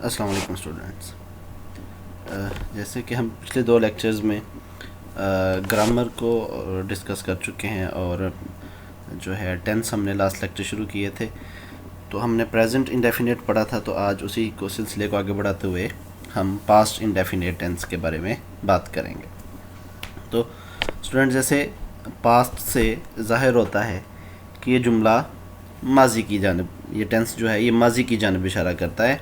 السلام علیکم اسٹوڈنٹس. جیسے کہ ہم پچھلے 2 لیکچرز میں گرامر کو ڈسکس کر چکے ہیں اور جو ہے ٹینس ہم نے لاسٹ لیکچر شروع کیے تھے تو ہم نے پریزنٹ انڈیفینیٹ پڑھا تھا. تو آج اسی کو سلسلے کو آگے بڑھاتے ہوئے ہم پاسٹ انڈیفینیٹ ٹینس کے بارے میں بات کریں گے. تو اسٹوڈنٹ جیسے پاسٹ سے ظاہر ہوتا ہے کہ یہ جملہ ماضی کی جانب, یہ ٹینس جو ہے یہ ماضی کی جانب اشارہ کرتا ہے.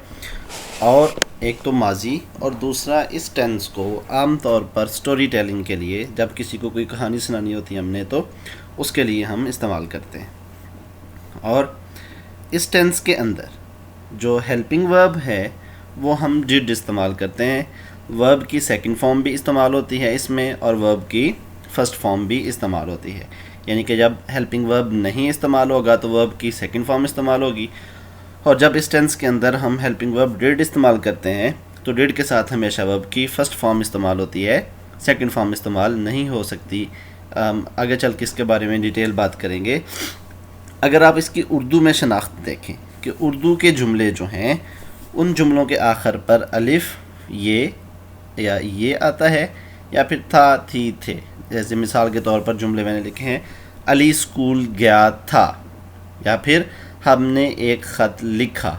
اور ایک تو ماضی اور دوسرا اس ٹینس کو عام طور پر سٹوری ٹیلنگ کے لیے, جب کسی کو کوئی کہانی سنانی ہوتی ہے ہم نے تو اس کے لیے ہم استعمال کرتے ہیں. اور اس ٹینس کے اندر جو ہیلپنگ ورب ہے وہ ہم ڈڈ استعمال کرتے ہیں. ورب کی سیکنڈ فارم بھی استعمال ہوتی ہے اس میں اور ورب کی فرسٹ فارم بھی استعمال ہوتی ہے. یعنی کہ جب ہیلپنگ ورب نہیں استعمال ہوگا تو ورب کی سیکنڈ فارم استعمال ہوگی, اور جب اس ٹینس کے اندر ہم ہیلپنگ ورب ڈڈ استعمال کرتے ہیں تو ڈڈ کے ساتھ ہمیشہ ورب کی فرسٹ فارم استعمال ہوتی ہے, سیکنڈ فارم استعمال نہیں ہو سکتی. آگے چل کے اس کے بارے میں ڈیٹیل بات کریں گے. اگر آپ اس کی اردو میں شناخت دیکھیں کہ اردو کے جملے جو ہیں ان جملوں کے آخر پر الف, یہ آتا ہے یا پھر تھا, تھی, تھے. جیسے مثال کے طور پر جملے میں نے لکھے ہیں علی اسکول گیا تھا, یا پھر ہم نے ایک خط لکھا.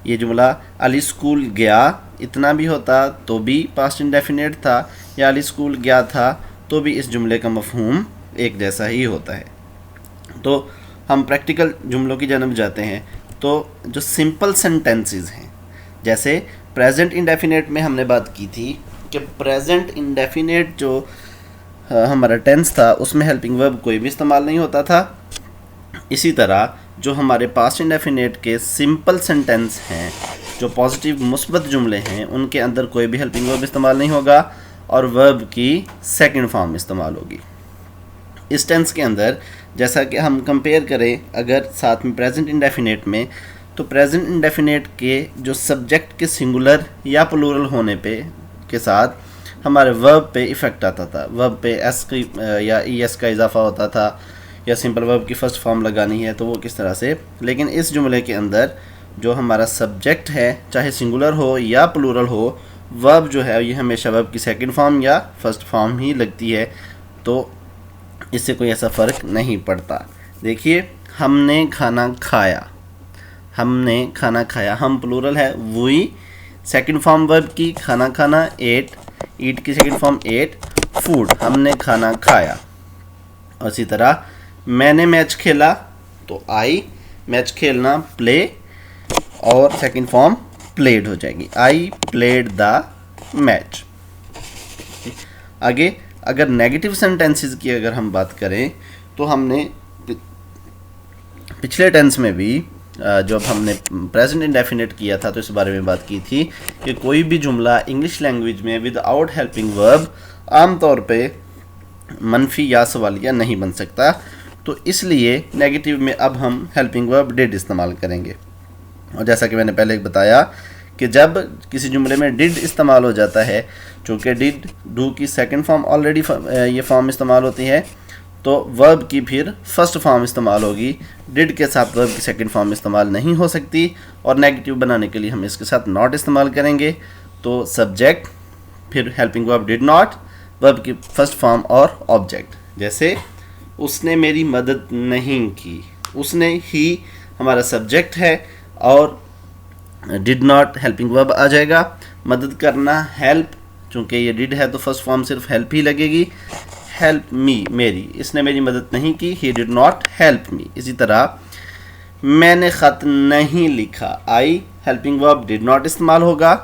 یہ جملہ علی اسکول گیا اتنا بھی ہوتا تو بھی پاسٹ انڈیفینیٹ تھا, یا علی اسکول گیا تھا تو بھی اس جملے کا مفہوم ایک جیسا ہی ہوتا ہے. تو ہم پریکٹیکل جملوں کی جانب جاتے ہیں. تو جو سمپل سینٹینسز ہیں, جیسے پریزنٹ انڈیفینیٹ میں ہم نے بات کی تھی کہ پریزنٹ انڈیفینیٹ جو ہمارا ٹینس تھا اس میں ہیلپنگ ورب کوئی بھی استعمال نہیں ہوتا تھا. اسی طرح جو ہمارے پاسٹ انڈیفینیٹ کے سمپل سینٹینس ہیں, جو پازیٹیو مثبت جملے ہیں, ان کے اندر کوئی بھی ہیلپنگ ورب استعمال نہیں ہوگا اور ورب کی سیکنڈ فارم استعمال ہوگی. اس ٹینس کے اندر جیسا کہ ہم کمپیئر کریں اگر ساتھ میں پریزنٹ انڈیفینیٹ میں, تو پریزنٹ انڈیفینیٹ کے جو سبجیکٹ کے سنگولر یا پلورل ہونے پہ کے ساتھ ہمارے ورب پہ ایفیکٹ آتا تھا. ورب پہ ایس کی یا ای ایس کا اضافہ ہوتا تھا, یا سمپل ورب کی فرسٹ فارم لگانی ہے تو وہ کس طرح سے. لیکن اس جملے کے اندر جو ہمارا سبجیکٹ ہے چاہے سنگولر ہو یا پلورل ہو, ورب جو ہے یہ ہمیشہ ورب کی سیکنڈ فارم یا فرسٹ فارم ہی لگتی ہے. تو اس سے کوئی ایسا فرق نہیں پڑتا. دیکھیے ہم نے کھانا کھایا, ہم نے کھانا کھایا, ہم پلورل ہے, وہی سیکنڈ فارم ورب کی کھانا کھانا ایٹ, ایٹ کی سیکنڈ فارم ایٹ, فوڈ, ہم نے کھانا کھایا. اور اسی طرح میں نے میچ کھیلا تو آئی, میچ کھیلنا پلے, اور سیکنڈ فارم پلیڈ ہو جائے گی, آئی پلیڈ دا میچ. آگے اگر نیگیٹو سینٹینسز کی اگر ہم بات کریں تو ہم نے پچھلے ٹینس میں بھی جب ہم نے پریزنٹ انڈیفینیٹ کیا تھا تو اس بارے میں بات کی تھی کہ کوئی بھی جملہ انگلش لینگویج میں ود آؤٹ ہیلپنگ ورب عام طور پہ منفی یا سوالیہ نہیں بن سکتا. تو اس لیے نیگیٹو میں اب ہم ہیلپنگ ورب ڈڈ استعمال کریں گے. اور جیسا کہ میں نے پہلے بتایا کہ جب کسی جملے میں ڈڈ استعمال ہو جاتا ہے, چونکہ ڈڈ ڈو کی سیکنڈ فارم آلریڈی یہ فارم استعمال ہوتی ہے, تو ورب کی پھر فرسٹ فارم استعمال ہوگی. ڈڈ کے ساتھ ورب کی سیکنڈ فارم استعمال نہیں ہو سکتی, اور نیگیٹو بنانے کے لیے ہم اس کے ساتھ ناٹ استعمال کریں گے. تو سبجیکٹ, پھر ہیلپنگ ورب ڈڈ ناٹ, ورب کی فرسٹ فارم اور آبجیکٹ. جیسے اس نے میری مدد نہیں کی, اس نے ہی ہمارا سبجیکٹ ہے اور ڈڈ ناٹ ہیلپنگ ورب آ جائے گا. مدد کرنا ہیلپ, چونکہ یہ ڈڈ ہے تو فرسٹ فارم صرف ہیلپ ہی لگے گی. ہیلپ می, میری, اس نے میری مدد نہیں کی, ہی ڈڈ ناٹ ہیلپ می. اسی طرح میں نے خط نہیں لکھا, آئی ہیلپنگ ورب ڈڈ ناٹ استعمال ہوگا,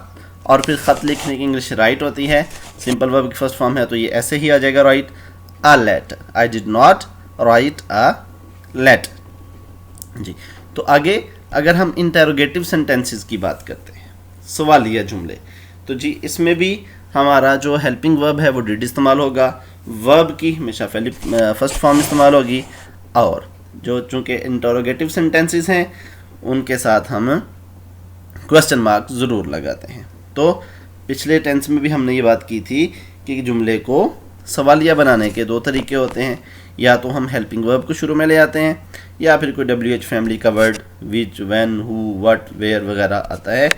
اور پھر خط لکھنے کی انگلش رائٹ ہوتی ہے, سمپل ورب کی فرسٹ فارم ہے تو یہ ایسے ہی آ جائے گا, write a letter, I did not write a letter. جی, تو آگے اگر ہم انٹروگیٹو سینٹینسز کی بات کرتے ہیں, سوالیہ جملے, تو جی اس میں بھی ہمارا جو ہیلپنگ ورب ہے وہ ڈڈ استعمال ہوگا, ورب کی ہمیشہ فرسٹ فارم استعمال ہوگی, اور جو چونکہ انٹروگیٹو سینٹینسز ہیں ان کے ساتھ ہم کوسچن مارک ضرور لگاتے ہیں. تو پچھلے ٹینس میں بھی ہم نے یہ بات کی تھی کہ جملے کو سوالیہ بنانے کے 2 طریقے ہوتے ہیں, یا تو ہم ہیلپنگ ورب کو شروع میں لے آتے ہیں, یا پھر کوئی WH فیملی کا word which, when, who, what, where وغیرہ آتا ہے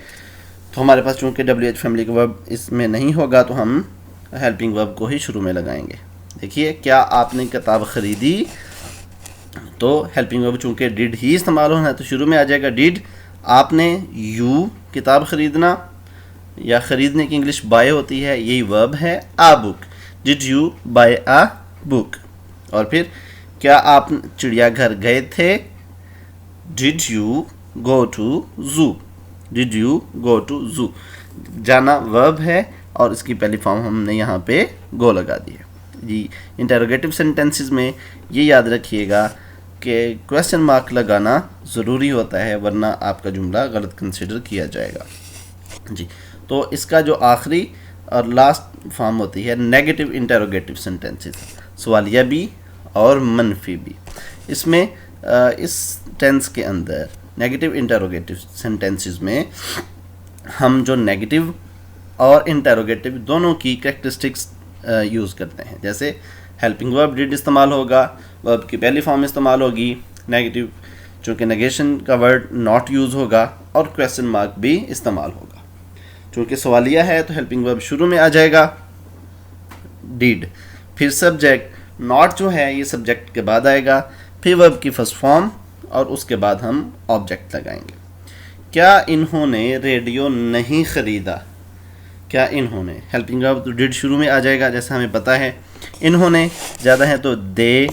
تو ہمارے پاس چونکہ ڈبلیو ایچ فیملی کا ورب اس میں نہیں ہوگا تو ہم ہیلپنگ ورب کو ہی شروع میں لگائیں گے. دیکھیے کیا آپ نے کتاب خریدی, تو ہیلپنگ ورب چونکہ ڈیڈ ہی استعمال ہونا ہے تو شروع میں آ جائے گا ڈیڈ. آپ نے یو کتاب خریدنا, یا خریدنے کی انگلش بائی ہوتی ہے, یہی ورب ہے a book. Did you buy a book. اور پھر کیا آپ چڑیا گھر گئے تھے, did you go to zoo. Did you go to zoo. جانا ورب ہے اور اس کی پہلی فارم ہم نے یہاں پہ گو لگا دی ہے. جی انٹروگیٹو سینٹینسز میں یہ یاد رکھیے گا کہ کویسچن مارک لگانا ضروری ہوتا ہے, ورنہ آپ کا جملہ غلط کنسیڈر کیا جائے گا. جی تو اس کا جو آخری اور لاسٹ فارم ہوتی ہے نیگیٹو انٹروگیٹو سینٹینسز, سوالیہ بھی اور منفی بھی. اس میں اس ٹینس کے اندر نیگیٹو انٹروگیٹو سینٹینسز میں ہم جو نیگیٹو اور انٹروگیٹو دونوں کی کریکٹرسٹکس یوز کرتے ہیں. جیسے ہیلپنگ ورب ڈیڈ استعمال ہوگا, ورب کی پہلی فارم استعمال ہوگی نیگیٹو, چونکہ نیگیشن کا ورڈ ناٹ یوز ہوگا, اور کویسچن مارک بھی استعمال ہوگا. چونکہ سوالیہ ہے تو ہیلپنگ ورب شروع میں آ جائے گا ڈیڈ, پھر سبجیکٹ ناٹ جو ہے یہ سبجیکٹ کے بعد آئے گا, پھر ورب کی فرسٹ فارم, اور اس کے بعد ہم آبجیکٹ لگائیں گے. کیا انہوں نے ریڈیو نہیں خریدا, کیا انہوں نے, ہیلپنگ ورب تو ڈیڈ شروع میں آ جائے گا جیسا ہمیں پتہ ہے. انہوں نے زیادہ ہے تو دے,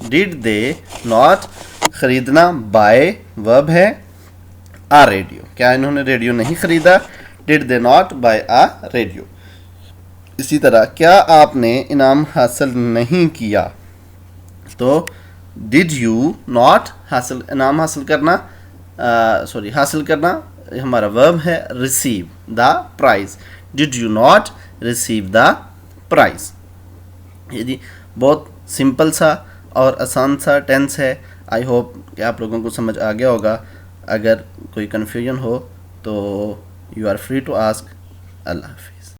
ڈیڈ دے ناٹ, خریدنا بائی ورب ہے آ ریڈیو. کیا انہوں نے ریڈیو نہیں خریدا, did they not buy a radio. اسی طرح کیا آپ نے انعام حاصل نہیں کیا, تو ڈیڈ یو ناٹ حاصل, انعام حاصل کرنا حاصل کرنا ہمارا ورب ہے receive the prize. Did you not receive the prize. یہ جی بہت سمپل سا اور آسان سا ٹینس ہے. آئی ہوپ کہ آپ لوگوں کو سمجھ آ گیا ہوگا. اگر کوئی کنفیوژن ہو تو you are free to ask. اللہ حافظ.